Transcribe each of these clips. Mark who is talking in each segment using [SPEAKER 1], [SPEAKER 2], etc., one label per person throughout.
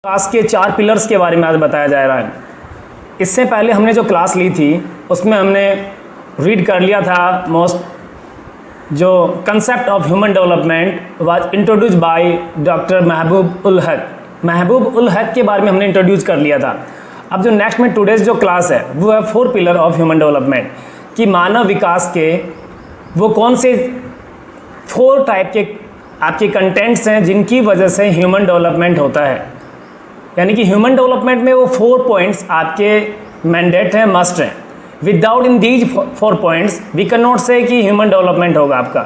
[SPEAKER 1] Class के 4 pillars के बारे में आज बताया जा रहा है। इससे पहले हमने जो क्लास ली थी उसमें हमने रीड कर लिया था जो concept of human development was introduce by doctor महबूब उल हक। महबूब उल हक के बारे में हमने इंट्रोड्यूस कर लिया था। अब जो नेक्स्ट में टुडेज जो क्लास है वो है 4 पिलर ऑफ ह्यूमन डेवलपमेंट कि मानव विकास के वो कौन से 4 टाइप के आपके कंटेंट्स हैं जिनकी वजह से ह्यूमन डेवलपमेंट होता है। यानी कि ह्यूमन डेवलपमेंट में वो 4 पॉइंट्स आपके मैंडेट हैं, मस्ट हैं। Without in these 4 points we can not say कि ह्यूमन डेवलपमेंट होगा आपका।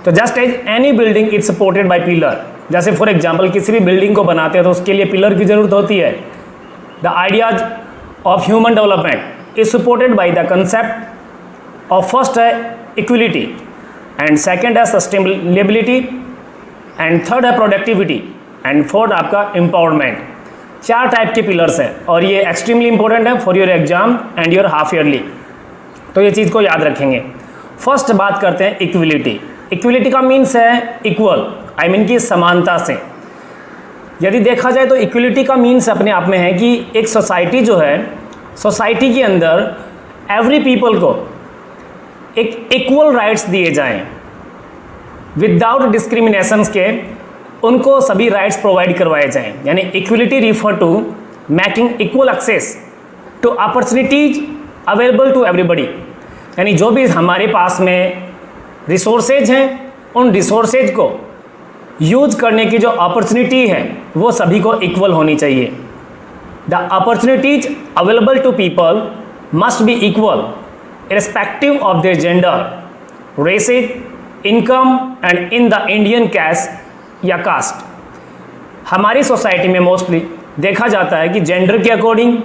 [SPEAKER 1] तो just as any building is supported by pillar. जैसे फॉर एग्जांपल किसी भी बिल्डिंग को बनाते हैं तो उसके लिए पिलर की ज़रूरत होती है। The ideas of human development is supported by the concept of first है इक्विलिटी, एंड सेकेंड है सस्टेनेबिलिटी, एंड थर्ड है प्रोडक्टिविटी, एंड फोर्थ आपका एम्पावरमेंट। 4 टाइप के पिलर्स हैं और ये एक्सट्रीमली इंपॉर्टेंट है for your exam and your half yearly. तो ये चीज़ को याद रखेंगे। फर्स्ट बात करते हैं इक्विलिटी। इक्विलिटी का मीन्स है इक्वल, आई मीन कि समानता से। यदि देखा जाए तो इक्विलिटी का मीन्स अपने आप में है कि एक सोसाइटी जो है, सोसाइटी के अंदर एवरी पीपल को एक इक्वल राइट्स दिए जाएं विदाउट डिस्क्रिमिनेशंस के, उनको सभी राइट्स प्रोवाइड करवाए जाएं। यानी equality refer to making equal access to opportunities available to everybody. यानी जो भी हमारे पास में रिसोर्सेज हैं उन रिसोर्सेज को यूज करने की जो अपॉर्चुनिटी है वो सभी को इक्वल होनी चाहिए। The opportunities available to people must be equal irrespective of their gender, races, income and in the Indian caste या कास्ट। हमारी सोसाइटी में मोस्टली देखा जाता है कि जेंडर के अकॉर्डिंग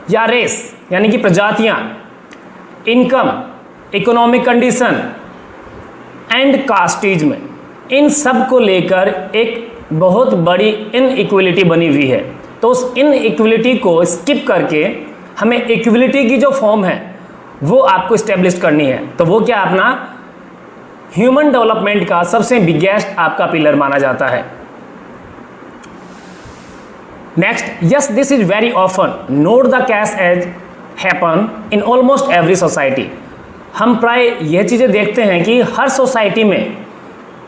[SPEAKER 1] या रेस यानी कि प्रजातियां, इनकम, इकोनॉमिक कंडीशन एंड कास्टिज में इन सब को लेकर एक बहुत बड़ी इनइक्वलिटी बनी हुई है। तो उस इनइक्वलिटी को स्किप करके हमें इक्वलिटी की जो फॉर्म है वो आपको इस्टेब्लिश करनी है। तो वो क्या अपना ह्यूमन डेवलपमेंट का सबसे बिगेस्ट आपका पिलर माना जाता है। Next, yes this is very often not the case as happen in almost every society. हम प्राय यह चीज़ें देखते हैं कि हर सोसाइटी में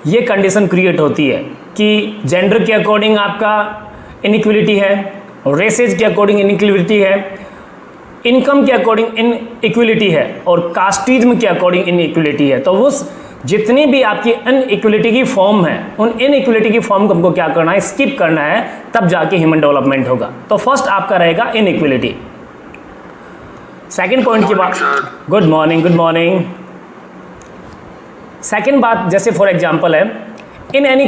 [SPEAKER 1] ये कंडीशन क्रिएट होती है कि जेंडर के अकॉर्डिंग आपका इनइक्वलिटी है, रेसेज के अकॉर्डिंग इनइक्वलिटी है, इनकम के अकॉर्डिंग इनइक्वलिटी है और कास्टिज्म के अकॉर्डिंग इनइक्वलिटी है। तो उस जितनी भी आपकी इनइक्वलिटी की फॉर्म है उन इनइक्वलिटी की फॉर्म को हमको क्या करना है, स्किप करना है, तब जाके ह्यूमन डेवलपमेंट होगा। तो फर्स्ट आपका रहेगा इनइक्वलिटी। सेकंड पॉइंट की बात, good morning, good morning. Second बात, जैसे फॉर एग्जांपल है in any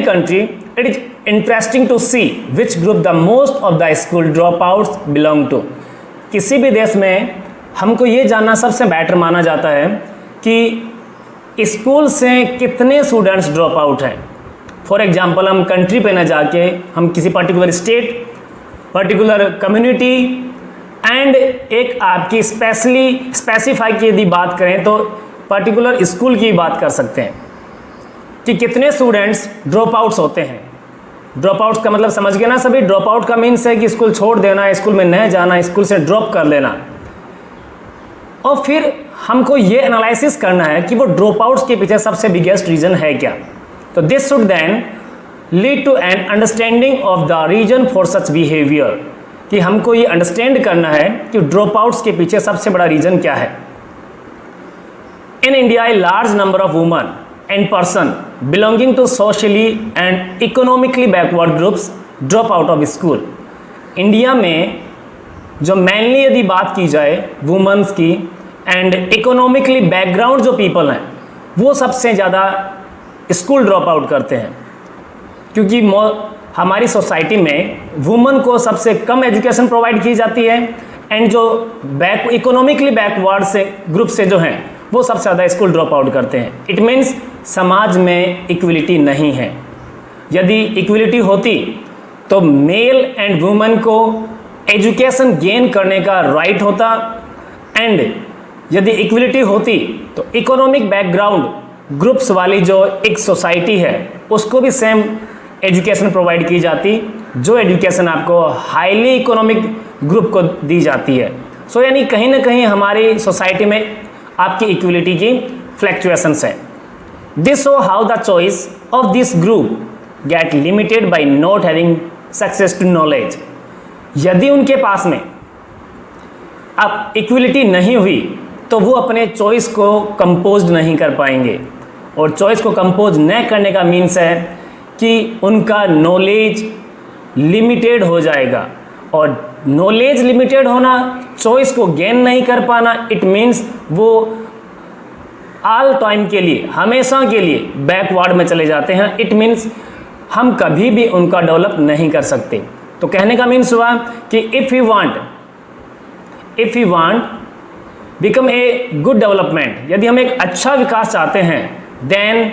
[SPEAKER 1] country it is interesting to see which group the most of the school drop outs belong to. किसी भी देश में हमको ये जानना सबसे बेटर माना जाता है कि स्कूल से कितने स्टूडेंट्स ड्रॉप आउट हैं। फॉर एग्जांपल हम कंट्री पे न जाके हम किसी particular state, particular community and एक आपकी स्पेसिफाई की यदि बात करें तो पर्टिकुलर स्कूल की बात कर सकते हैं कि कितने स्टूडेंट्स ड्रॉप आउट्स होते हैं। ड्रॉप आउट्स का मतलब समझ गए ना सभी। ड्रॉप आउट का मीन्स है कि स्कूल छोड़ देना, स्कूल में नहीं जाना, स्कूल से ड्रॉप कर लेना। और फिर हमको ये एनालिसिस करना है कि वो ड्रॉप आउट्स के पीछे सबसे बिगेस्ट रीज़न है क्या। तो this should then lead to an understanding of the reason for such behaviour, कि हमको ये अंडरस्टैंड करना है कि ड्रॉप आउट्स के पीछे सबसे बड़ा रीज़न क्या है। In India a large number of woman and person belonging to socially and economically backward groups drop out of school। India में जो मेनली यदि बात की जाए वुमेन्स की एंड इकोनॉमिकली बैकग्राउंड जो पीपल हैं वो सबसे ज़्यादा स्कूल ड्रॉप आउट करते हैं, क्योंकि हमारी सोसाइटी में वुमेन को सबसे कम एजुकेशन प्रोवाइड की जाती है एंड जो इकोनॉमिकली बैकवर्ड से ग्रुप से जो हैं वो सबसे ज़्यादा स्कूल ड्रॉप आउट करते हैं। इट मीन्स समाज में इक्वलिटी नहीं है। यदि इक्वलिटी होती तो मेल एंड वुमेन को एजुकेशन गेन करने का राइट होता, एंड यदि इक्वलिटी होती तो इकोनॉमिक बैकग्राउंड ग्रुप्स वाली जो एक सोसाइटी है उसको भी सेम एजुकेशन प्रोवाइड की जाती जो एजुकेशन आपको हाईली इकोनॉमिक ग्रुप को दी जाती है। सो यानी कहीं ना कहीं हमारी सोसाइटी में आपकी इक्वलिटी की फ्लैक्चुएशंस है। This show how the choice of this group get limited by not having success to knowledge. यदि उनके पास में अब इक्वलिटी नहीं हुई तो वो अपने चॉइस को कंपोज नहीं कर पाएंगे, और चॉइस को कंपोज न करने का मीन्स है कि उनका नॉलेज लिमिटेड हो जाएगा, और नॉलेज लिमिटेड होना, चॉइस को गेन नहीं कर पाना, इट मीन्स वो ऑल टाइम के लिए, हमेशा के लिए बैकवर्ड में चले जाते हैं। इट मीन्स हम कभी भी उनका डेवलप नहीं कर सकते। तो कहने का मीन्स हुआ कि if you want become a good development, यदि हम एक अच्छा विकास चाहते हैं, देन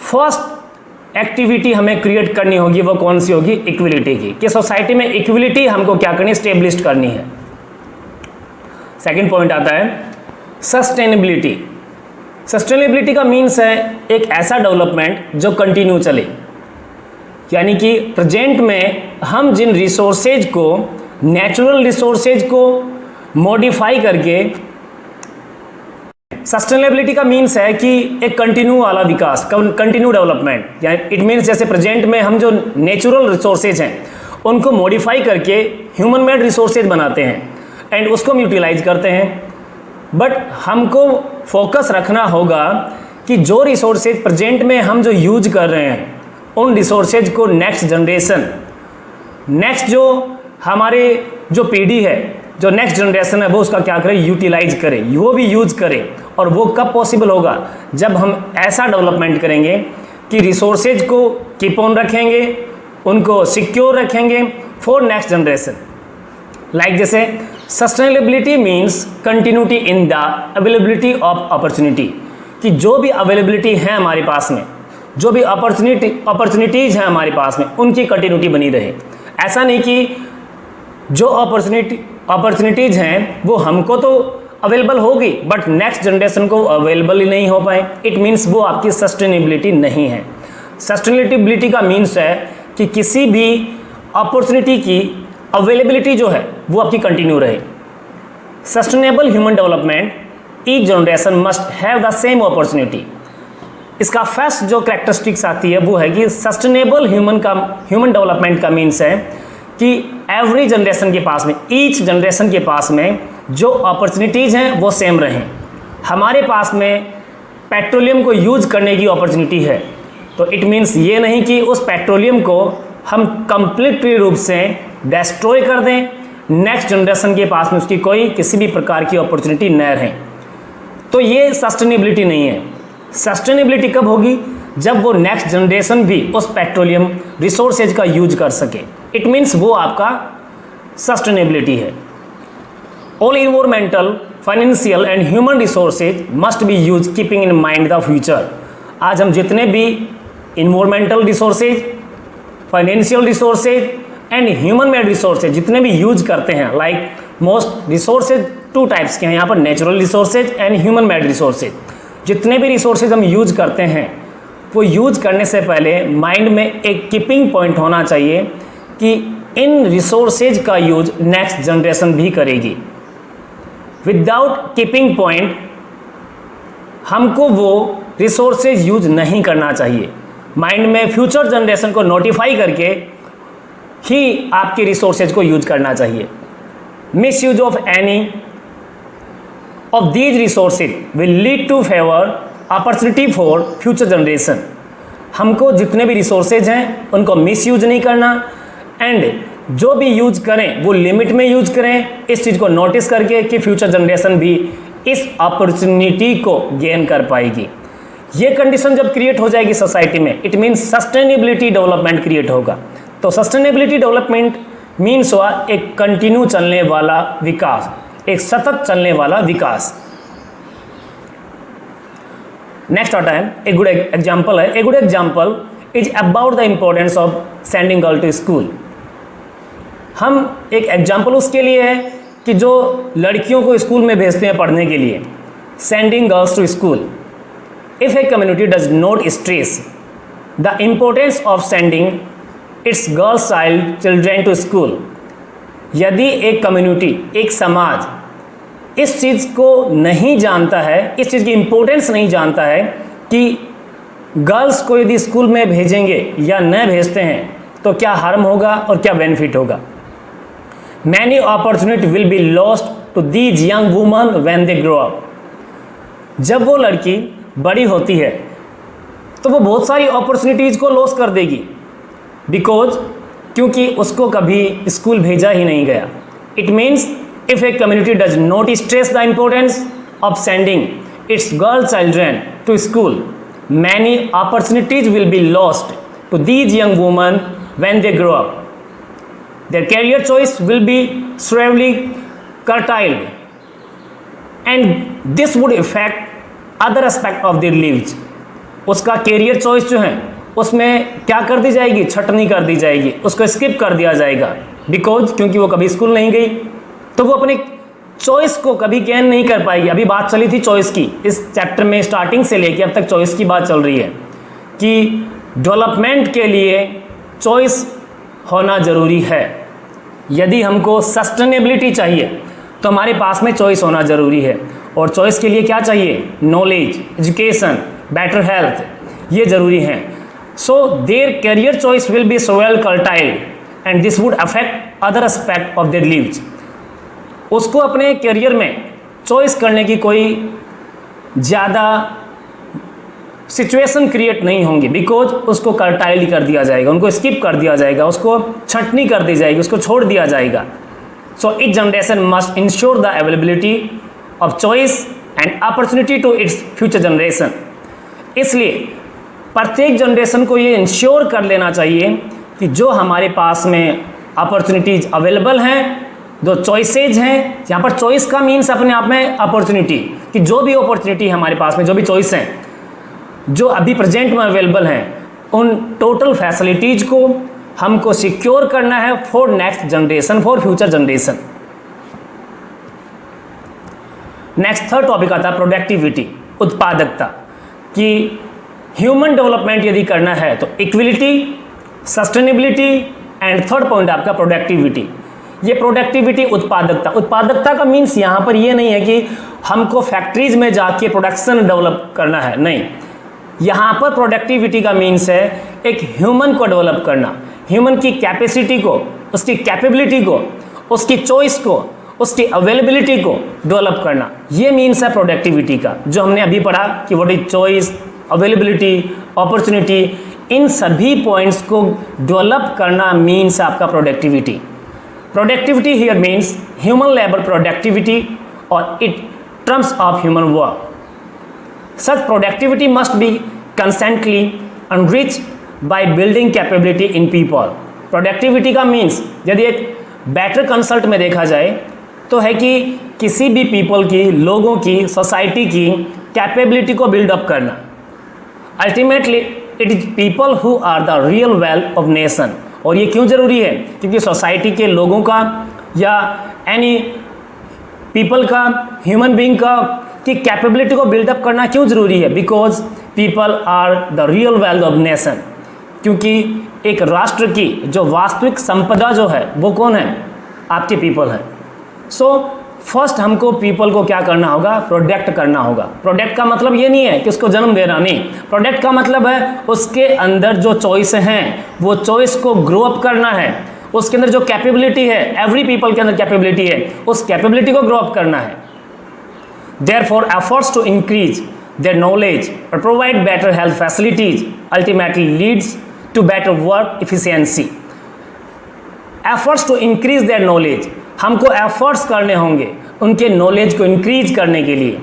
[SPEAKER 1] फर्स्ट एक्टिविटी हमें क्रिएट करनी होगी, वो कौन सी होगी? इक्वलिटी की, कि सोसाइटी में इक्वलिटी हमको क्या करनी, स्टेब्लिश करनी है। सेकंड पॉइंट आता है सस्टेनेबिलिटी। सस्टेनेबिलिटी का मीन्स है एक ऐसा डेवलपमेंट जो कंटिन्यू चले, यानी कि प्रेजेंट में हम जिन रिसोर्सेज को, नेचुरल रिसोर्सेज को मॉडिफाई करके, सस्टेनेबिलिटी का मीन्स है कि एक कंटिन्यू वाला विकास, कंटिन्यू डेवलपमेंट। यानी इट मीन्स जैसे प्रेजेंट में हम जो नेचुरल रिसोर्सेज हैं उनको मॉडिफाई करके ह्यूमन मेड रिसोर्सेज बनाते हैं एंड उसको हम यूटिलाइज करते हैं। बट हमको फोकस रखना होगा कि जो रिसोर्सेज प्रेजेंट में हम जो यूज कर रहे हैं उन रिसोर्सेज को नेक्स्ट जनरेशन, नेक्स्ट जो हमारे जो पीढ़ी है, जो नेक्स्ट जनरेशन है, वो उसका क्या करे, यूटिलाइज करे, वो भी यूज करे। और वो कब पॉसिबल होगा? जब हम ऐसा डेवलपमेंट करेंगे कि रिसोर्सेज को कीप ऑन रखेंगे, उनको सिक्योर रखेंगे फॉर नेक्स्ट जनरेशन। लाइक जैसे sustainability means continuity in the availability of opportunity, कि जो भी अवेलेबिलिटी है हमारे पास में, जो भी अपॉर्चुनिटीज़ हैं हमारे पास में, उनकी कंटिन्यूटी बनी रहे। ऐसा नहीं कि जो अपॉर्चुनिटीज़ हैं वो हमको तो अवेलेबल होगी बट नेक्स्ट जनरेशन को अवेलेबल ही नहीं हो पाए। इट मीन्स वो आपकी सस्टेनेबिलिटी नहीं है। सस्टेनेबिलिटी का मीन्स है कि किसी भी अपॉर्चुनिटी की अवेलेबिलिटी जो है वो आपकी कंटिन्यू रहे। Sustainable human development, each generation must have the same opportunity. इसका फर्स्ट जो कैरेक्टरिस्टिक्स आती है वो है कि सस्टेनेबल ह्यूमन डेवलपमेंट का मीन्स है कि एवरी जनरेशन के पास में, ईच जनरेशन के पास में जो अपॉर्चुनिटीज़ हैं वो सेम रहें। हमारे पास में पेट्रोलियम को यूज करने की अपॉर्चुनिटी है, तो इट मीन्स ये नहीं कि उस पेट्रोलियम को हम कंप्लीटली रूप से डिस्ट्रॉय कर दें, नेक्स्ट जनरेशन के पास में उसकी कोई किसी भी प्रकार की अपॉर्चुनिटी न रहे। तो ये सस्टेनेबिलिटी नहीं है। सस्टेनेबिलिटी कब होगी? जब वो नेक्स्ट जनरेशन भी उस पेट्रोलियम रिसोर्सेज का यूज कर सके। इट मीन्स वो आपका सस्टेनेबिलिटी है। All environmental, financial and human resources must be use keeping in mind the future. आज हम जितने भी environmental resources, financial resources and human made resources जितने भी यूज करते हैं, like most resources two types के हैं यहाँ पर, natural resources and human made resources. जितने भी रिसोर्सेज हम यूज करते हैं वो यूज करने से पहले माइंड में एक कीपिंग पॉइंट होना चाहिए कि इन रिसोर्सेज का यूज नेक्स्ट जनरेशन भी करेगी। विदाउट कीपिंग पॉइंट हमको वो रिसोर्सेज यूज नहीं करना चाहिए। माइंड में फ्यूचर जनरेशन को नोटिफाई करके ही आपके रिसोर्सेज को यूज करना चाहिए। Misuse of any of these resources will lead to favour opportunity for future generation. हमको जितने भी रिसोर्सेज हैं उनको मिस यूज नहीं करना, एंड जो भी यूज करें वो लिमिट में यूज करें, इस चीज़ को नोटिस करके कि फ्यूचर जनरेशन भी इस अपॉर्चुनिटी को गेन कर पाएगी। ये कंडीशन जब क्रिएट हो जाएगी सोसाइटी में, it means sustainability development create होगा। तो सस्टेनेबिलिटी डेवलपमेंट मीन्स हुआ एक कंटिन्यू चलने वाला विकास, एक सतत चलने वाला विकास। नेक्स्ट आता है एक गुड एग्जाम्पल है। A good example is about the importance of sending girl to school. हम एक एग्जाम्पल उसके लिए है कि जो लड़कियों को स्कूल में भेजते हैं पढ़ने के लिए, sending girls to school. If a community does not stress the importance of sending its girls child children to school, यदि एक कम्युनिटी, एक समाज इस चीज़ को नहीं जानता है, इस चीज़ की इम्पोर्टेंस नहीं जानता है कि गर्ल्स को यदि स्कूल में भेजेंगे या न भेजते हैं तो क्या हार्म होगा और क्या बेनिफिट होगा। Many opportunity will be lost to these young women when they grow up. जब वो लड़की बड़ी होती है तो वो बहुत सारी अपॉर्चुनिटीज़ को लॉस कर देगी, बिकॉज क्योंकि उसको कभी स्कूल भेजा ही नहीं गया। It means if a community does not stress the importance of sending its girl children to school, many opportunities will be lost to these young women when they grow up. Their career choice will be severely curtailed, and this would affect other aspect of their lives. उसका career choice जो है उसमें क्या कर दी जाएगी, छटनी कर दी जाएगी, उसको स्किप कर दिया जाएगा, बिकॉज क्योंकि वो कभी स्कूल नहीं गई तो वो अपने चॉइस को कभी गेन नहीं कर पाएगी। अभी बात चली थी चॉइस की, इस चैप्टर में स्टार्टिंग से लेके अब तक चॉइस की बात चल रही है कि डेवलपमेंट के लिए चॉइस होना ज़रूरी है। यदि हमको सस्टेनेबिलिटी चाहिए तो हमारे पास में चॉइस होना ज़रूरी है, और चॉइस के लिए क्या चाहिए, नॉलेज, एजुकेशन, बेटर हेल्थ, ये ज़रूरी हैं। So their career choice will be so well curtailed and this would affect other aspect of their lives. उसको अपने करियर में चॉइस करने की कोई ज़्यादा सिचुएशन क्रिएट नहीं होंगी, बिकॉज उसको कर्टाइल कर दिया जाएगा, उनको स्किप कर दिया जाएगा, उसको छंटनी कर दी जाएगी, उसको छोड़ दिया जाएगा। So each generation must ensure the availability of choice and opportunity to its future generation. इसलिए प्रत्येक जनरेशन को ये इंश्योर कर लेना चाहिए कि जो हमारे पास में अपॉर्चुनिटीज़ अवेलेबल हैं, जो चॉइसेज हैं, यहाँ पर चॉइस का मीन्स अपने आप में अपॉर्चुनिटी, कि जो भी अपॉर्चुनिटी हमारे पास में, जो भी चॉइस हैं जो अभी प्रेजेंट में अवेलेबल हैं, उन टोटल फैसिलिटीज़ को हमको सिक्योर करना है for next generation, for future generation. Next third topic आता है प्रोडक्टिविटी, उत्पादकता, कि ह्यूमन डेवलपमेंट यदि करना है तो equality, sustainability and third point आपका प्रोडक्टिविटी। ये प्रोडक्टिविटी, उत्पादकता, उत्पादकता का मीन्स यहाँ पर ये नहीं है कि हमको फैक्ट्रीज में जाके प्रोडक्शन डेवलप करना है, नहीं। यहाँ पर प्रोडक्टिविटी का मीन्स है एक ह्यूमन को डेवलप करना, ह्यूमन की कैपेसिटी को, उसकी कैपेबिलिटी को, उसकी चॉइस को, उसकी अवेलेबिलिटी को डेवलप करना। ये मीन्स है प्रोडक्टिविटी का, जो हमने अभी पढ़ा कि what is choice, availability, opportunity, इन सभी पॉइंट्स को डेवलप करना मीन्स आपका productivity. Productivity here means human labor productivity or it terms of human work. Such productivity must be constantly enriched by building capability in people. Productivity का means यदि एक better consult में देखा जाए तो है कि किसी भी people की, लोगों की, society की capability को build up करना। Ultimately it is people who are the real wealth of nation. और ये क्यों ज़रूरी है, क्योंकि सोसाइटी के लोगों का या एनी पीपल का, ह्यूमन बीइंग का की कैपेबिलिटी को बिल्डअप करना क्यों ज़रूरी है, because people are the real wealth of nation. क्योंकि एक राष्ट्र की जो वास्तविक संपदा जो है वो कौन है, आपके पीपल हैं। सो फर्स्ट हमको पीपल को क्या करना होगा, प्रोडक्ट करना होगा। प्रोडक्ट का मतलब ये नहीं है कि उसको जन्म देना, नहीं। प्रोडक्ट का मतलब है उसके अंदर जो चॉइस हैं वो चॉइस को ग्रो अप करना है, उसके अंदर जो कैपेबिलिटी है, एवरी पीपल के अंदर कैपेबिलिटी है, उस कैपेबिलिटी को ग्रो अप करना है। Therefore efforts to increase their knowledge और provide better health facilities ultimately leads to better work efficiency. Efforts to increase their knowledge, हमको एफर्ट्स करने होंगे उनके नॉलेज को इंक्रीज करने के लिए,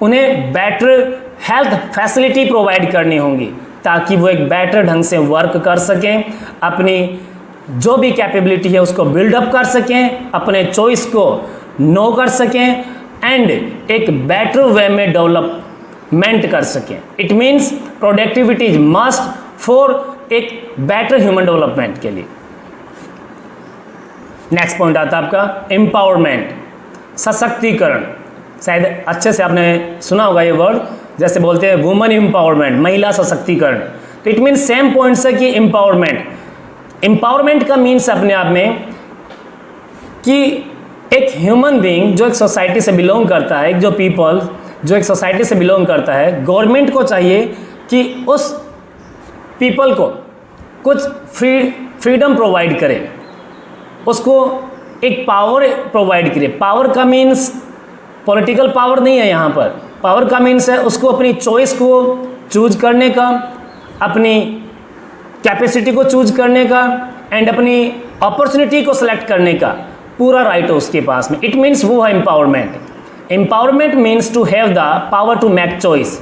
[SPEAKER 1] उन्हें बेटर हेल्थ फैसिलिटी प्रोवाइड करनी होंगी ताकि वो एक बेटर ढंग से वर्क कर सकें, अपनी जो भी कैपेबिलिटी है उसको बिल्डअप कर सकें, अपने चॉइस को नो कर सकें एंड एक बेटर वे में डेवलपमेंट कर सकें। It means productivity is must for एक बेटर ह्यूमन डेवलपमेंट के लिए। नेक्स्ट पॉइंट आता है आपका एम्पावरमेंट, सशक्तिकरण। शायद अच्छे से आपने सुना होगा ये वर्ड, जैसे बोलते हैं वुमेन एम्पावरमेंट, महिला सशक्तिकरण। तो इट मीन्स सेम पॉइंट्स है कि एम्पावरमेंट का मीन्स अपने आप में कि एक ह्यूमन बीइंग जो एक सोसाइटी से बिलोंग करता है, जो पीपल जो एक सोसाइटी से बिलोंग करता है, गवर्नमेंट को चाहिए कि उस पीपल को कुछ फ्रीडम प्रोवाइड करे, उसको एक पावर प्रोवाइड करे। पावर का मीन्स पॉलिटिकल पावर नहीं है यहाँ पर, पावर का मीन्स है उसको अपनी चॉइस को चूज करने का, अपनी कैपेसिटी को चूज करने का एंड अपनी अपॉर्चुनिटी को सिलेक्ट करने का पूरा राइट है उसके पास में। इट मीन्स वो है empowerment. Empowerment means to have the power to make choice,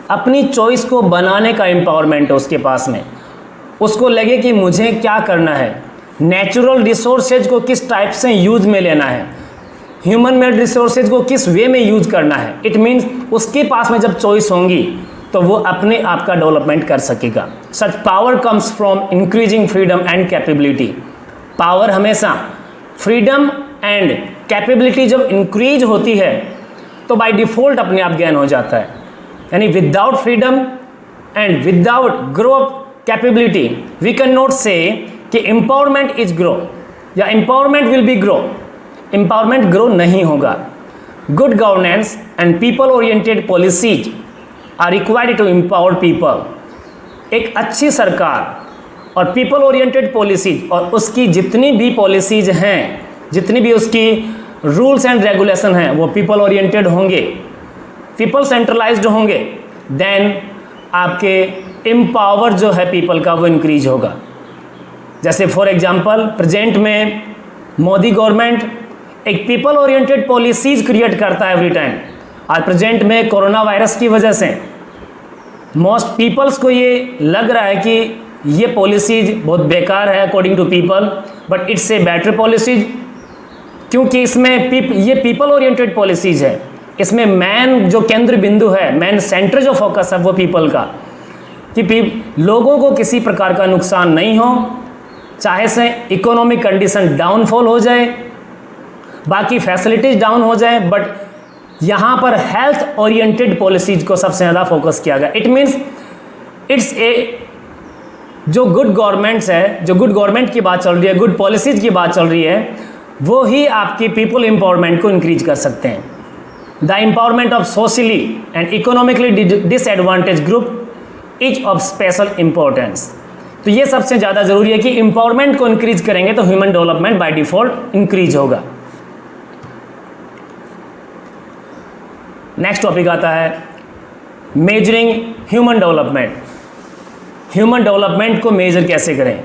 [SPEAKER 1] अपनी चॉइस को बनाने का एम्पावरमेंट है उसके पास में। उसको लगे कि मुझे क्या करना है, नेचुरल रिसोर्सेज को किस टाइप से यूज में लेना है, ह्यूमन मेड रिसोर्सेज को किस वे में यूज करना है। इट मीन्स उसके पास में जब चॉइस होंगी तो वो अपने आप का डेवलपमेंट कर सकेगा। Such power comes from increasing freedom and capability. Power हमेशा फ्रीडम एंड कैपेबिलिटी जब इंक्रीज होती है तो बाय डिफ़ॉल्ट अपने आप गेन हो जाता है। यानी without freedom and without grow capability we can not say कि एम्पावरमेंट इज ग्रो या empowerment will be grow. Empowerment grow नहीं होगा। Good governance and people oriented policies are required to empower people. एक अच्छी सरकार और पीपल ओरिएंटेड पॉलिसीज और उसकी जितनी भी पॉलिसीज हैं, जितनी भी उसकी रूल्स एंड रेगुलेशन हैं, वो पीपल ओरिएंटेड होंगे, पीपल सेंट्रलाइज्ड होंगे, देन आपके एम्पावर जो है पीपल का वो इंक्रीज होगा। जैसे फॉर एग्जांपल प्रेजेंट में मोदी गवर्नमेंट एक पीपल ओरिएंटेड पॉलिसीज क्रिएट करता है एवरी टाइम। आज प्रेजेंट में कोरोना वायरस की वजह से मोस्ट पीपल्स को ये लग रहा है कि ये पॉलिसीज बहुत बेकार है according to people, but it's a better policies, क्योंकि इसमें ये पीपल ओरिएंटेड पॉलिसीज है। इसमें मेन जो केंद्र बिंदु है, मेन सेंटर जो फोकस है वो पीपल का, कि लोगों को किसी प्रकार का नुकसान नहीं हो, चाहे से इकोनॉमिक कंडीशन डाउनफॉल हो जाए, बाकी फैसिलिटीज डाउन हो जाए, बट यहाँ पर हेल्थ ओरिएंटेड पॉलिसीज को सबसे ज़्यादा फोकस किया गया। इट मीन्स इट्स ए जो गुड गवर्नमेंट्स है, जो गुड गवर्नमेंट की बात चल रही है, गुड पॉलिसीज की बात चल रही है, वो ही आपकी पीपल एम्पावरमेंट को इंक्रीज कर सकते हैं। The empowerment of socially and economically disadvantage group is of special importance. तो ये सबसे ज़्यादा ज़रूरी है कि एम्पावरमेंट को इंक्रीज करेंगे तो human development by default increase होगा। नेक्स्ट टॉपिक आता है measuring human development. Human development को मेजर कैसे करें,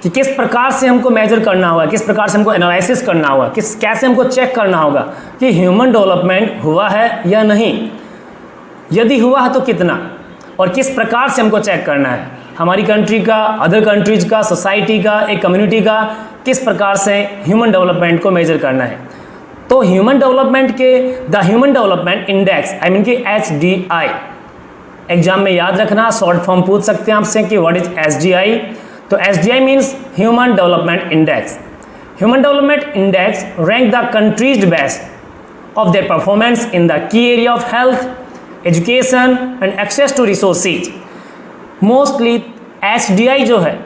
[SPEAKER 1] कि किस प्रकार से हमको मेजर करना होगा, किस प्रकार से हमको एनालिसिस करना होगा, कैसे हमको चेक करना होगा कि ह्यूमन डेवलपमेंट हुआ है या नहीं, यदि हुआ है तो कितना, और किस प्रकार से हमको चेक करना है। हमारी कंट्री का, अदर कंट्रीज का, सोसाइटी का, एक कम्युनिटी का किस प्रकार से ह्यूमन डेवलपमेंट को मेजर करना है। तो ह्यूमन डेवलपमेंट के the human development index, I mean कि HDI, एग्जाम में याद रखना, शॉर्ट फॉर्म पूछ सकते हैं आपसे कि व्हाट इज HDI। तो HDI means human development index. Human development index rank the countries best of their performance in the key area of health, education and access to resources. Mostly HDI जो है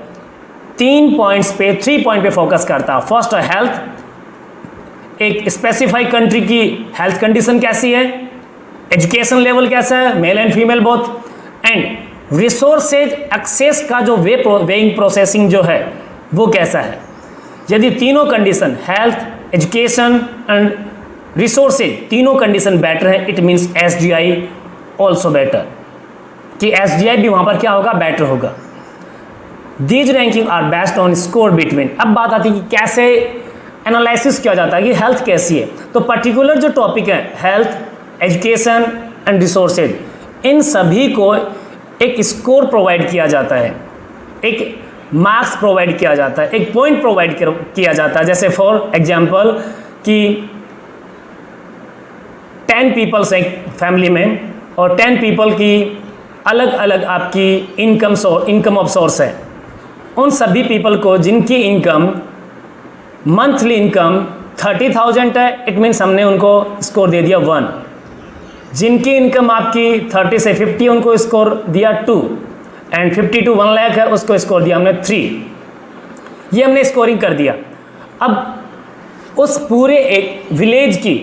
[SPEAKER 1] 3 point पे focus करता है। First है health, एक specified country की health condition कैसी है, एजुकेशन लेवल कैसा है, male and female both, and resources access का जो वेइंग प्रोसेसिंग जो है वो कैसा है। यदि तीनों condition health, education and resources तीनों कंडीशन बेटर है, it means HDI also better, कि HDI भी वहाँ पर क्या होगा, बेटर होगा। These ranking are based on score between. अब बात आती है कि कैसे एनालिसिस किया जाता है कि हेल्थ कैसी है। तो पर्टिकुलर जो टॉपिक है हेल्थ, एजुकेशन एंड रिसोर्सेज, इन सभी को एक स्कोर प्रोवाइड किया जाता है, एक मार्क्स प्रोवाइड किया जाता है, एक पॉइंट प्रोवाइड किया जाता है। जैसे फॉर एग्जांपल कि 10 पीपल्स हैं फैमिली में और 10 पीपल की अलग अलग आपकी इनकम ऑफ सोर्स है। उन सभी पीपल को जिनकी इनकम मंथली इनकम 30,000 है, इट मीन्स हमने उनको स्कोर दे दिया 1। जिनकी इनकम आपकी 30 से 50 उनको स्कोर दिया 2 एंड 50 to 1 लाख है उसको स्कोर दिया हमने 3। ये हमने स्कोरिंग कर दिया। अब उस पूरे एक विलेज की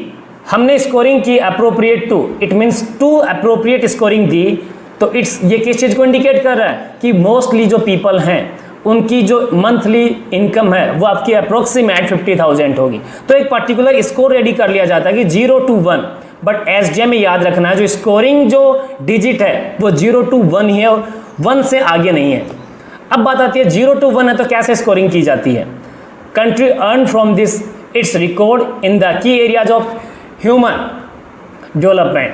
[SPEAKER 1] हमने स्कोरिंग की appropriate 2, it means 2 appropriate scoring दी। तो ये किस चीज़ को इंडिकेट कर रहा है कि मोस्टली जो पीपल हैं उनकी जो मंथली इनकम है वो आपकी अप्रोक्सीमेट 50,000 होगी। तो एक पर्टिकुलर स्कोर रेडी कर लिया जाता है कि 0 to 1, बट एसडीए में याद रखना है जो स्कोरिंग जो डिजिट है वो 0 to 1 ही है और 1 से आगे नहीं है। अब बात आती है 0 to 1 है तो कैसे स्कोरिंग की जाती है। Country earn from this its record in the key areas of human development.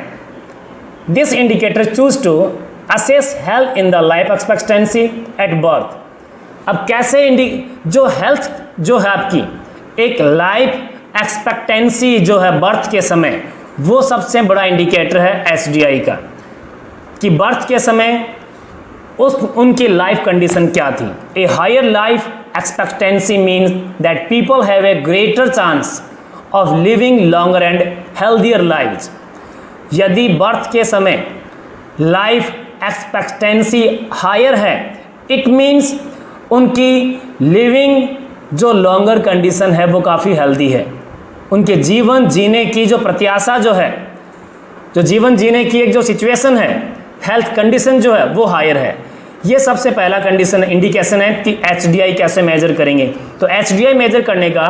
[SPEAKER 1] This indicator choose to assess health in the life expectancy at birth. अब कैसे जो हेल्थ जो है आपकी एक लाइफ एक्सपेक्टेंसी जो है बर्थ के समय, वो सबसे बड़ा इंडिकेटर है एसडीआई का कि बर्थ के समय उनकी लाइफ कंडीशन क्या थी। A higher life expectancy means that people have a greater chance of living longer and healthier lives. यदि बर्थ के समय लाइफ एक्सपेक्टेंसी हायर है, इट मीन्स उनकी लिविंग जो लॉन्गर कंडीशन है वो काफ़ी हेल्दी है। उनके जीवन जीने की जो प्रत्याशा जो है, जो जीवन जीने की एक जो सिचुएशन है, हेल्थ कंडीशन जो है वो हायर है। ये सबसे पहला कंडीशन इंडिकेशन है कि एचडीआई कैसे मेजर करेंगे। तो एचडीआई मेजर करने का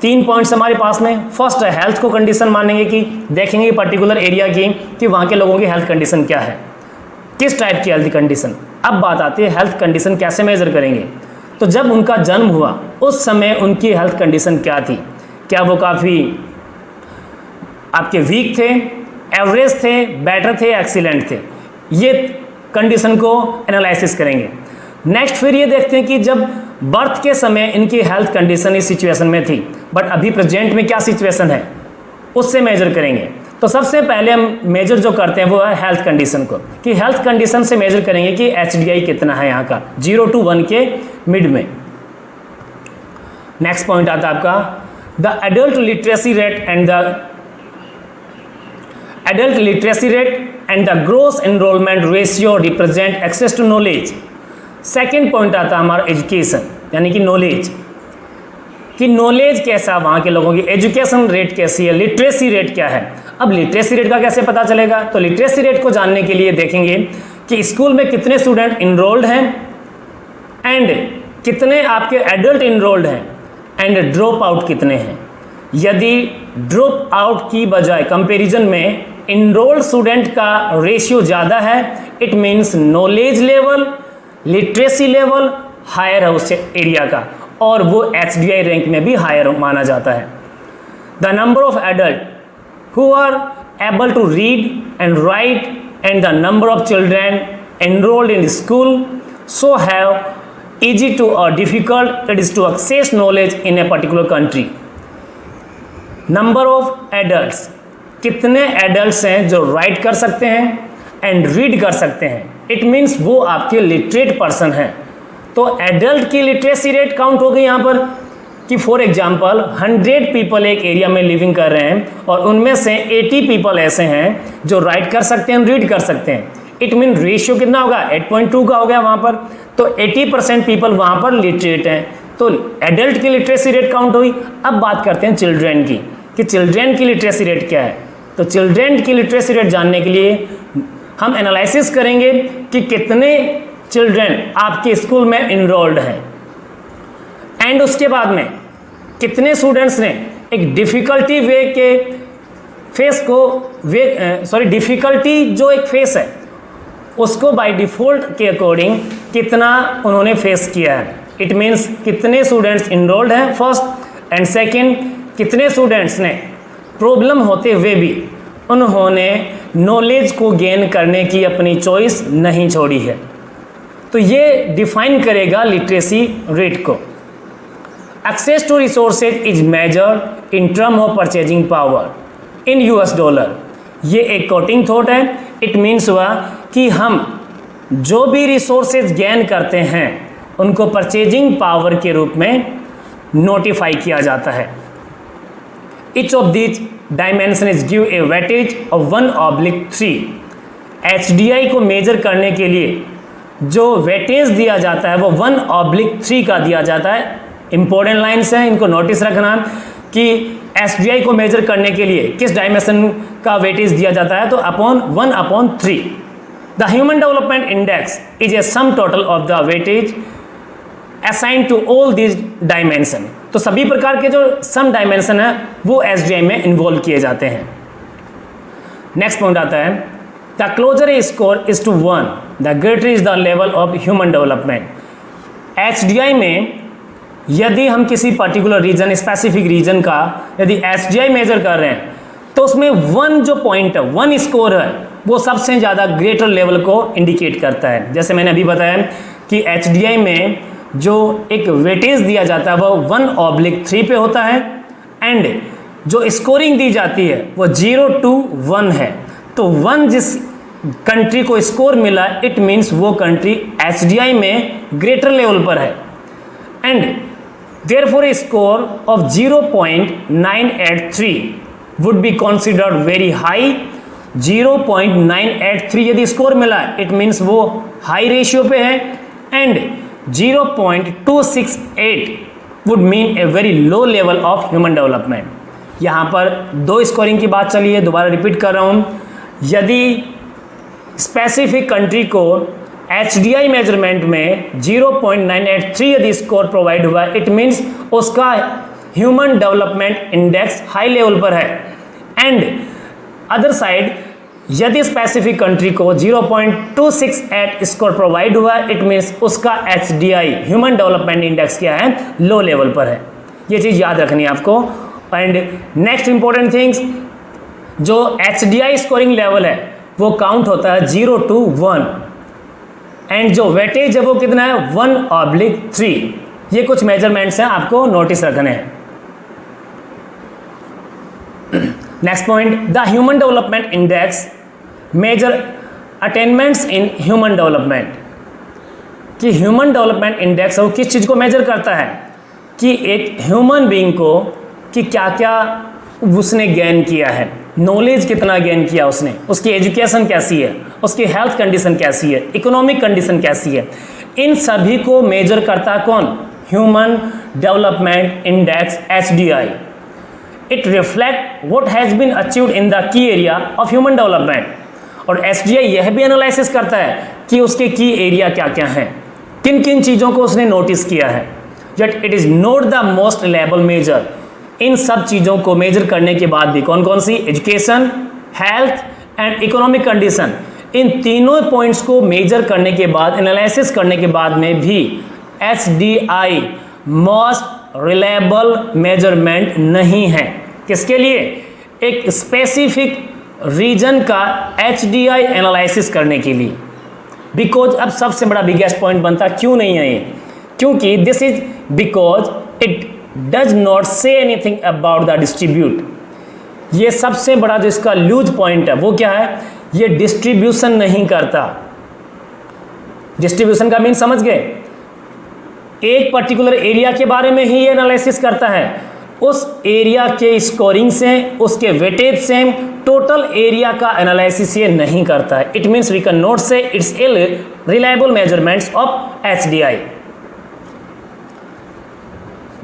[SPEAKER 1] 3 पॉइंट्स हमारे पास में। फर्स्ट है हेल्थ को कंडीशन मानेंगे कि देखेंगे पर्टिकुलर एरिया की कि वहाँ के लोगों की हेल्थ कंडीशन क्या है, किस टाइप की हेल्थ कंडीशन। अब बात आती है हेल्थ कंडीशन कैसे मेजर करेंगे। तो जब उनका जन्म हुआ उस समय उनकी हेल्थ कंडीशन क्या थी, क्या वो काफ़ी आपके वीक थे, एवरेज थे, बेटर थे, एक्सीलेंट थे, ये कंडीशन को एनालिसिस करेंगे। नेक्स्ट फिर ये देखते हैं कि जब बर्थ के समय इनकी हेल्थ कंडीशन इस सिचुएशन में थी, बट अभी प्रेजेंट में क्या सिचुएशन है उससे मेजर करेंगे। तो सबसे पहले हम मेजर जो करते हैं वो है हेल्थ कंडीशन को, कि हेल्थ कंडीशन से मेजर करेंगे कि एचडीआई कितना है यहाँ का 0 to 1 के मिड में। नेक्स्ट पॉइंट आता है आपका the adult literacy rate and the gross enrolment ratio represent access to knowledge. Second point आता है हमारा एजुकेशन, यानी कि नॉलेज, कि नॉलेज कैसा वहाँ के लोगों की, एजुकेशन रेट कैसी है, लिटरेसी रेट क्या है। अब लिटरेसी रेट का कैसे पता चलेगा, तो लिटरेसी रेट को जानने के लिए देखेंगे कि स्कूल में कितने स्टूडेंट इनरोल्ड हैं एंड कितने आपके एडल्ट इनरोल्ड हैं एंड ड्रॉप आउट कितने हैं। यदि ड्रॉप आउट की बजाय कंपैरिजन में इनरोल्ड स्टूडेंट का रेशियो ज़्यादा है, it means knowledge level, literacy level higher है उस एरिया का, और वो एचडीआई रैंक में भी हायर माना जाता है। The number of adult who are able to read and write and the number of children enrolled in school so have easy to or difficult it is to access knowledge in a particular country. Number of adults, कितने adults हैं जो write कर सकते हैं and read कर सकते हैं, it means वो आपके literate person हैं। तो adult की literacy rate count हो गई यहाँ पर कि फॉर एग्जाम्पल 100 पीपल एक एरिया में लिविंग कर रहे हैं और उनमें से 80 पीपल ऐसे हैं जो राइट कर सकते हैं, रीड कर सकते हैं। इट मीन रेशियो कितना होगा, 8.2 का हो गया वहाँ पर। तो 80% पीपल वहाँ पर लिटरेट हैं, तो एडल्ट की लिटरेसी रेट काउंट हुई। अब बात करते हैं चिल्ड्रेन की, कि चिल्ड्रेन की लिटरेसी रेट क्या है। तो चिल्ड्रेन की लिटरेसी रेट जानने के लिए हम एनालिसिस करेंगे कि कितने चिल्ड्रेन आपके स्कूल में इनरोल्ड हैं एंड उसके बाद में कितने स्टूडेंट्स ने एक डिफ़िकल्टी वे के फेस को डिफ़िकल्टी जो एक फेस है उसको बाय डिफ़ॉल्ट के अकॉर्डिंग कितना उन्होंने फेस किया है। इट मीन्स कितने स्टूडेंट्स इनरोल्ड हैं फर्स्ट, एंड सेकंड कितने स्टूडेंट्स ने प्रॉब्लम होते हुए भी उन्होंने नॉलेज को गेन करने की अपनी चॉइस नहीं छोड़ी है। तो ये डिफाइन करेगा लिटरेसी रेट को। Access to resources is measured in term of purchasing power in US dollar. ये एक कोटिंग थॉट है। इट मीन्स हुआ कि हम जो भी रिसोर्सेज गेन करते हैं उनको परचेजिंग पावर के रूप में नोटिफाई किया जाता है। Each of these dimension is give a weightage of 1/3। HDI को मेजर करने के लिए जो वेटेज दिया जाता है वो 1/3 का दिया जाता है। इंपॉर्टेंट लाइन्स हैं, इनको नोटिस रखना कि HDI को मेजर करने के लिए किस डायमेंशन का वेटेज दिया जाता है, तो upon 1/3। The human development index is a sum total of the weightage assign to all this dimension. तो सभी प्रकार के जो सम डायमेंशन है वो HDI में इन्वॉल्व किए जाते हैं। नेक्स्ट पॉइंट आता है the closer a score is to 1 the greater is the level of human development. HDI में यदि हम किसी पर्टिकुलर रीजन, स्पेसिफिक रीजन का यदि HDI मेजर कर रहे हैं तो उसमें 1 जो पॉइंट है, 1 स्कोर है, वो सबसे ज़्यादा ग्रेटर लेवल को इंडिकेट करता है। जैसे मैंने अभी बताया कि HDI में जो एक वेटेज दिया जाता है वो 1/3 पे होता है एंड जो स्कोरिंग दी जाती है वो 0 to 1 है। तो 1 जिस कंट्री को स्कोर मिला इट मीन्स वो कंट्री HDI में ग्रेटर लेवल पर है and therefore a score of 0.983 would be considered very high। 0.983 यदि स्कोर मिला इट मीन्स वो हाई रेशियो पे है and 0.268 would mean a very low level of human development। यहाँ पर 2 स्कोरिंग की बात चली है, दोबारा रिपीट कर रहा हूँ। यदि स्पेसिफिक कंट्री को HDI मेजरमेंट में 0.983 यदि स्कोर प्रोवाइड हुआ इट मीन्स उसका human development index high level पर है एंड अदर साइड यदि स्पेसिफिक कंट्री को 0.268 स्कोर प्रोवाइड हुआ इट मीन्स उसका HDI ह्यूमन डेवलपमेंट इंडेक्स क्या है, लो लेवल पर है। ये चीज़ याद रखनी है आपको। एंड नेक्स्ट इंपॉर्टेंट थिंग्स, जो HDI स्कोरिंग लेवल है वो काउंट होता है 0 to 1 एंड जो वेटेज है वो कितना है 1/3। ये कुछ मेजरमेंट्स हैं, आपको नोटिस रखने हैं। Next point the human development index major attainments in human development. कि ह्यूमन डेवलपमेंट इंडेक्स वो किस चीज़ को मेजर करता है कि एक ह्यूमन बीइंग को कि क्या क्या उसने गेन किया है, नॉलेज कितना गेन किया उसने, उसकी एजुकेशन कैसी है, उसकी हेल्थ कंडीशन कैसी है, इकोनॉमिक कंडीशन कैसी है, इन सभी को मेजर करता कौन, human development index HDI। It reflect what has been achieved in the key area of human development. और HDI यह भी एनालिसिस करता है कि उसके की एरिया क्या क्या हैं, किन किन चीज़ों को उसने नोटिस किया है। Yet it is not the most reliable measure. इन सब चीज़ों को मेजर करने के बाद भी कौन कौन सी, education, health and economic condition, इन तीनों पॉइंट्स को मेजर करने के बाद, एनालिसिस करने के बाद में भी HDI मोस्ट रिलायबल मेजरमेंट नहीं है। किसके लिए, एक स्पेसिफिक रीजन का HDI एनालिसिस करने के लिए। बिकॉज अब सबसे बड़ा बिगेस्ट पॉइंट बनता क्यों नहीं है ये, क्योंकि this is because it does not say anything about the distribute. ये सबसे बड़ा जो इसका लूज पॉइंट है वो क्या है, ये डिस्ट्रीब्यूशन नहीं करता। डिस्ट्रीब्यूशन का मीन समझ गए, एक पर्टिकुलर एरिया के बारे में ही ये एनालिसिस करता है, उस एरिया के स्कोरिंग से, उसके वेटेज से टोटल एरिया का एनालिसिस ये नहीं करता है। It means we can not say it's reliable measurements of HDI।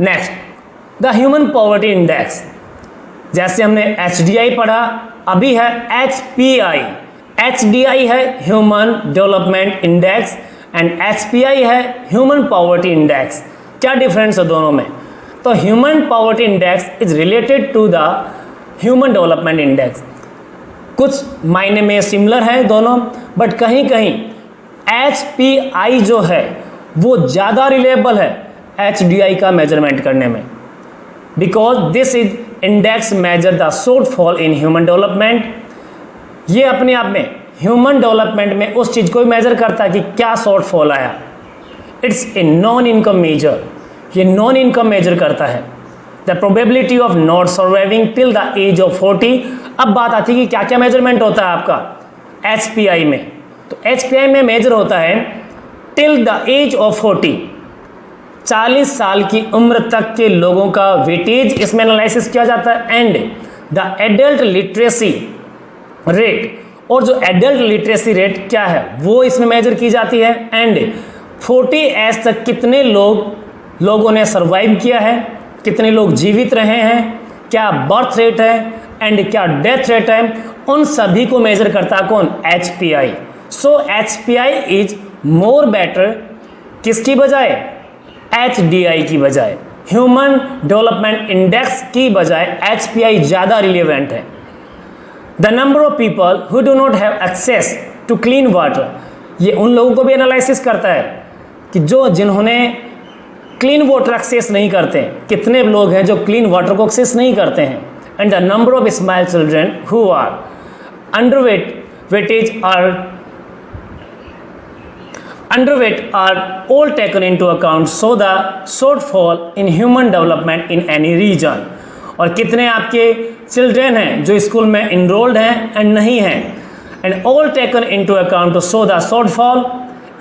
[SPEAKER 1] Next the human poverty index. जैसे हमने HDI पढ़ा, अभी है HPI। HDI है human development index and HPI है ह्यूमन पॉवर्टी इंडेक्स। क्या डिफरेंस है दोनों में, तो human poverty index is related to the human development index. कुछ मायने में सिमिलर है दोनों, बट कहीं कहीं HPI जो है वो ज़्यादा रिलेबल है HDI का मेजरमेंट करने में, because this is index measure the shortfall in human development. ये अपने आप में ह्यूमन डेवलपमेंट में उस चीज़ को मेजर करता है कि क्या शॉर्टफॉल आया। It's a non income measure, ये नॉन इनकम मेजर करता है। The probability of not surviving till the age of 40। अब बात आती है कि क्या क्या मेजरमेंट होता है आपका HPI में, तो HPI में मेजर होता है टिल द एज ऑफ 40, 40 साल की उम्र तक के लोगों का वेटेज इसमें एनालिसिस किया जाता है and the adult literacy rate, और जो एडल्ट लिटरेसी रेट क्या है वो इसमें मेजर की जाती है। एंड 40 एज तक कितने लोगों ने सर्वाइव किया है, कितने लोग जीवित रहे हैं, क्या बर्थ रेट है एंड क्या डेथ रेट है, उन सभी को मेजर करता है कौन? HPI। So HPI is more better किसकी बजाय? HDI की बजाय, ह्यूमन डेवलपमेंट इंडेक्स की बजाय HPI ज़्यादा रिलेवेंट है। The number of people who do not have access to clean water, ये उन लोगों को भी एनालिसिस करता है कि जिन्होंने क्लीन वाटर एक्सेस नहीं करते हैं, कितने लोग हैं जो क्लीन वाटर को एक्सेस नहीं करते हैं। And the number of small children who are underweight are all taken into account, so the shortfall in human development in any region। और कितने आपके चिल्ड्रेन हैं जो स्कूल में इनरोल्ड हैं एंड नहीं हैं, and all taken into account to show the shortfall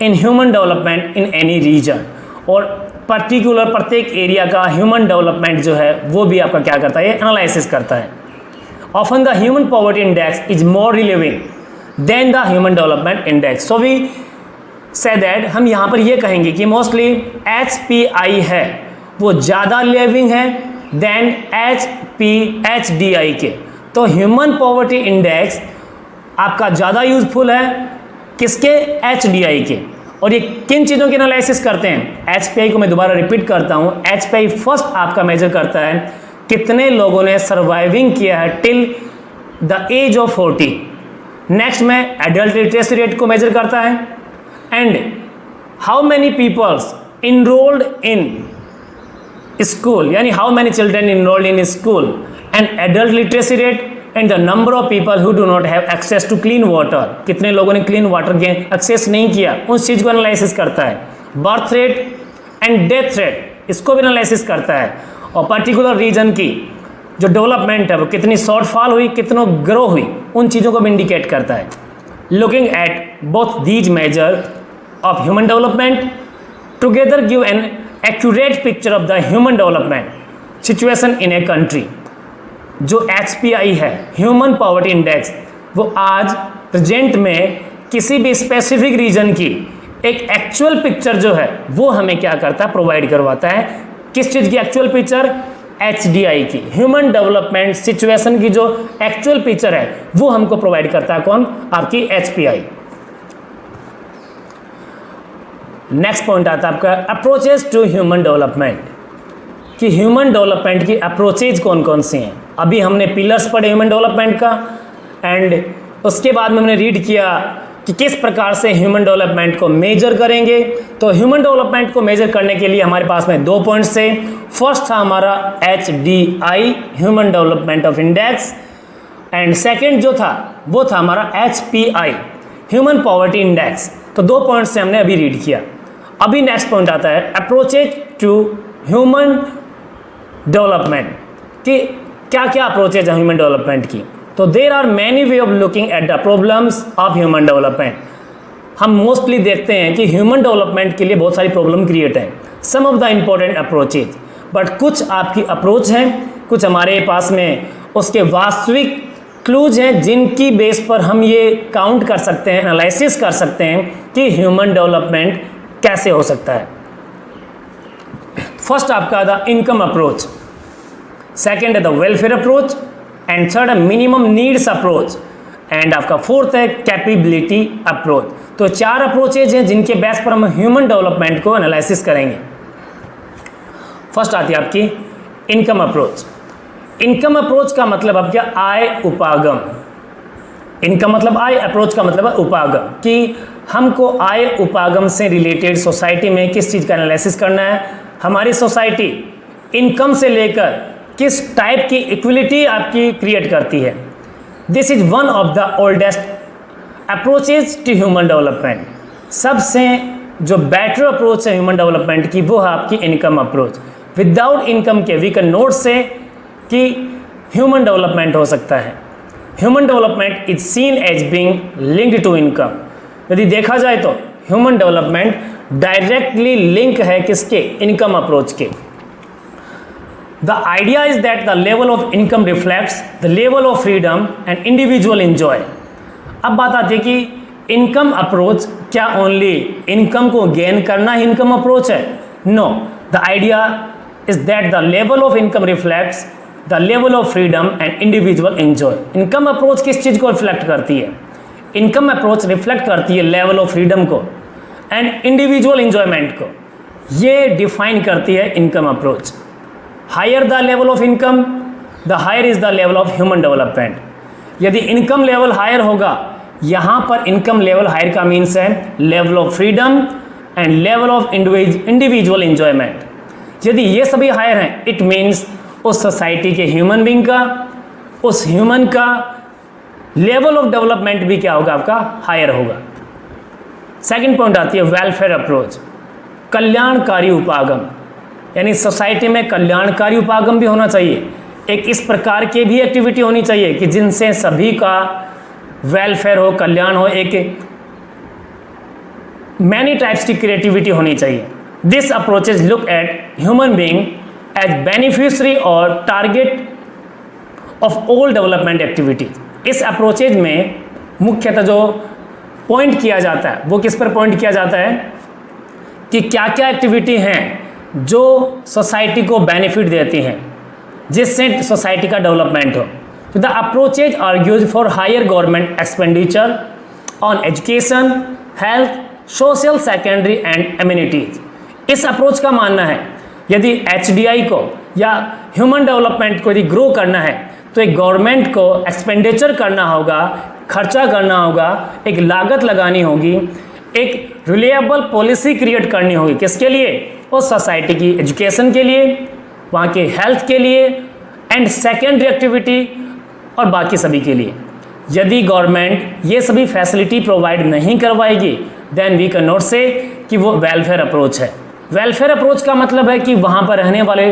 [SPEAKER 1] in human development in any region. और पर्टिकुलर प्रत्येक एरिया का ह्यूमन डेवलपमेंट जो है वो भी आपका क्या करता है? एनालिसिस करता है। Often the human poverty index is more relevant than the human development index. So we say that हम यहाँ पर ये कहेंगे कि मोस्टली HPI है वो ज़्यादा लिविंग है देन HDI के। तो ह्यूमन पॉवर्टी इंडेक्स आपका ज़्यादा यूजफुल है किसके? HDI के। और ये किन चीज़ों की एनालिसिस करते हैं? HPI को मैं दोबारा रिपीट करता हूँ। HPI फर्स्ट आपका मेजर करता है कितने लोगों ने सर्वाइविंग किया है till the age of 40। Next में एडल्ट लिटरेसी रेट को मेजर करता है and how many peoples enrolled in school, यानी how many children enrolled in school, and adult literacy rate and the number of people who do not have access to clean water, कितने लोगों ने clean water के access नहीं किया, उस चीज़ को analysis करता है। Birth rate and death rate इसको भी एनालिसिस करता है। और पर्टिकुलर रीजन की जो डेवलपमेंट है वो कितनी शॉर्टफॉल हुई, कितनों ग्रो हुई, उन चीज़ों को भी इंडिकेट करता है। Looking at both these measure of human development together give an accurate picture of the human development situation in a country. जो HPI है ह्यूमन पॉवर्टी इंडेक्स, वो आज प्रेजेंट में किसी भी स्पेसिफिक रीजन की एक एक्चुअल पिक्चर जो है वो हमें क्या करता है? प्रोवाइड करवाता है। किस चीज़ की एक्चुअल पिक्चर? HDI की, ह्यूमन डेवलपमेंट सिचुएशन की जो एक्चुअल पिक्चर है वो हमको प्रोवाइड करता है कौन? आपकी HPI। नेक्स्ट पॉइंट आता है आपका अप्रोचेज टू ह्यूमन डेवलपमेंट, कि ह्यूमन डेवलपमेंट की अप्रोचेज कौन कौन सी हैं। अभी हमने पिलर्स पढ़े ह्यूमन डेवलपमेंट का, एंड उसके बाद में हमने रीड किया कि किस प्रकार से ह्यूमन डेवलपमेंट को मेजर करेंगे। तो ह्यूमन डेवलपमेंट को मेजर करने के लिए हमारे पास में 2 पॉइंट्स थे। फर्स्ट था हमारा HDI human development of index, and second जो था वो था हमारा HPI ह्यूमन पॉवर्टी इंडेक्स। तो 2 पॉइंट्स से हमने अभी रीड किया। अभी नेक्स्ट पॉइंट आता है अप्रोचेज टू ह्यूमन डेवलपमेंट, कि क्या क्या अप्रोचेज है ह्यूमन डेवलपमेंट की। तो there are many way of looking at the problems of human development. हम मोस्टली देखते हैं कि ह्यूमन डेवलपमेंट के लिए बहुत सारी प्रॉब्लम क्रिएट है। Some of the important approaches, but कुछ आपकी अप्रोच हैं, कुछ हमारे पास में उसके वास्तविक क्लूज हैं जिनकी बेस पर हम ये काउंट कर सकते हैं, एनालिसिस कर सकते हैं कि ह्यूमन डेवलपमेंट कैसे हो सकता है। फर्स्ट आपका द इनकम अप्रोच, सेकेंड है the welfare approach, and third है मिनिमम नीड्स अप्रोच, एंड आपका फोर्थ है कैपेबिलिटी अप्रोच। तो 4 अप्रोचेज हैं जिनके बेस पर हम ह्यूमन डेवलपमेंट को एनालिसिस करेंगे। फर्स्ट आती है आपकी इनकम अप्रोच। इनकम अप्रोच का मतलब अब क्या? आय उपागम। इनकम मतलब आय, अप्रोच का मतलब है उपागम, कि हमको आय उपागम से रिलेटेड सोसाइटी में किस चीज़ का एनालिसिस करना है। हमारी सोसाइटी इनकम से लेकर किस टाइप की इक्वलिटी आपकी क्रिएट करती है। This is one of the oldest approaches to human development. सबसे जो बेटर अप्रोच है ह्यूमन डेवलपमेंट की वो है आपकी इनकम अप्रोच। विदाउट इनकम के वी कैन नोट से कि ह्यूमन डेवलपमेंट हो सकता है। Human development is seen as being linked to income. यदि देखा जाए तो ह्यूमन डेवलपमेंट डायरेक्टली लिंक है किसके? इनकम अप्रोच के। The idea is that the level of income reflects the level of freedom and individual enjoy. अब बात आती है कि इनकम अप्रोच क्या ओनली इनकम को गेन करना ही इनकम अप्रोच है? No, the idea is that the level of income reflects the level of freedom and individual enjoy. Income approach किस चीज़ को रिफ्लेक्ट करती है? इनकम अप्रोच रिफ्लेक्ट करती है लेवल ऑफ फ्रीडम को एंड इंडिविजुअल एंजॉयमेंट को। ये डिफाइन करती है income approach. Higher the level of income the higher is the level of human development. यदि इनकम लेवल हायर होगा, यहाँ पर इनकम लेवल हायर का मीन्स है level of freedom and level of individual enjoyment. यदि ये सभी हायर हैं, इट मीन्स उस सोसाइटी के ह्यूमन बींग का, उस ह्यूमन का लेवल ऑफ डेवलपमेंट भी क्या होगा? आपका हायर होगा। सेकंड पॉइंट आती है वेलफेयर अप्रोच, कल्याणकारी उपागम, यानी सोसाइटी में कल्याणकारी उपागम भी होना चाहिए। एक इस प्रकार की भी एक्टिविटी होनी चाहिए कि जिनसे सभी का वेलफेयर हो, कल्याण हो। एक मैनी टाइप्स की क्रिएटिविटी होनी चाहिए। This approaches look at human being as beneficiary और target of all development activity. इस अप्रोचेज में मुख्यतः जो पॉइंट किया जाता है वो किस पर पॉइंट किया जाता है कि क्या क्या एक्टिविटी हैं जो सोसाइटी को बेनिफिट देती हैं, जिससे सोसाइटी का डेवलपमेंट हो। तो the approaches argues for higher government expenditure on education, health, social secondary and amenities. इस अप्रोच का मानना है यदि HDI को या ह्यूमन डेवलपमेंट को यदि ग्रो करना है तो एक गवर्नमेंट को एक्सपेंडिचर करना होगा, खर्चा करना होगा, एक लागत लगानी होगी, एक रिलायबल पॉलिसी क्रिएट करनी होगी। किसके लिए? उस सोसाइटी की एजुकेशन के लिए, वहाँ के हेल्थ के लिए एंड सेकेंडरी एक्टिविटी और बाकी सभी के लिए। यदि गवर्नमेंट ये सभी फैसिलिटी प्रोवाइड नहीं करवाएगी then we can not say कि वो वेलफेयर अप्रोच है। वेलफेयर अप्रोच का मतलब है कि वहाँ पर रहने वाले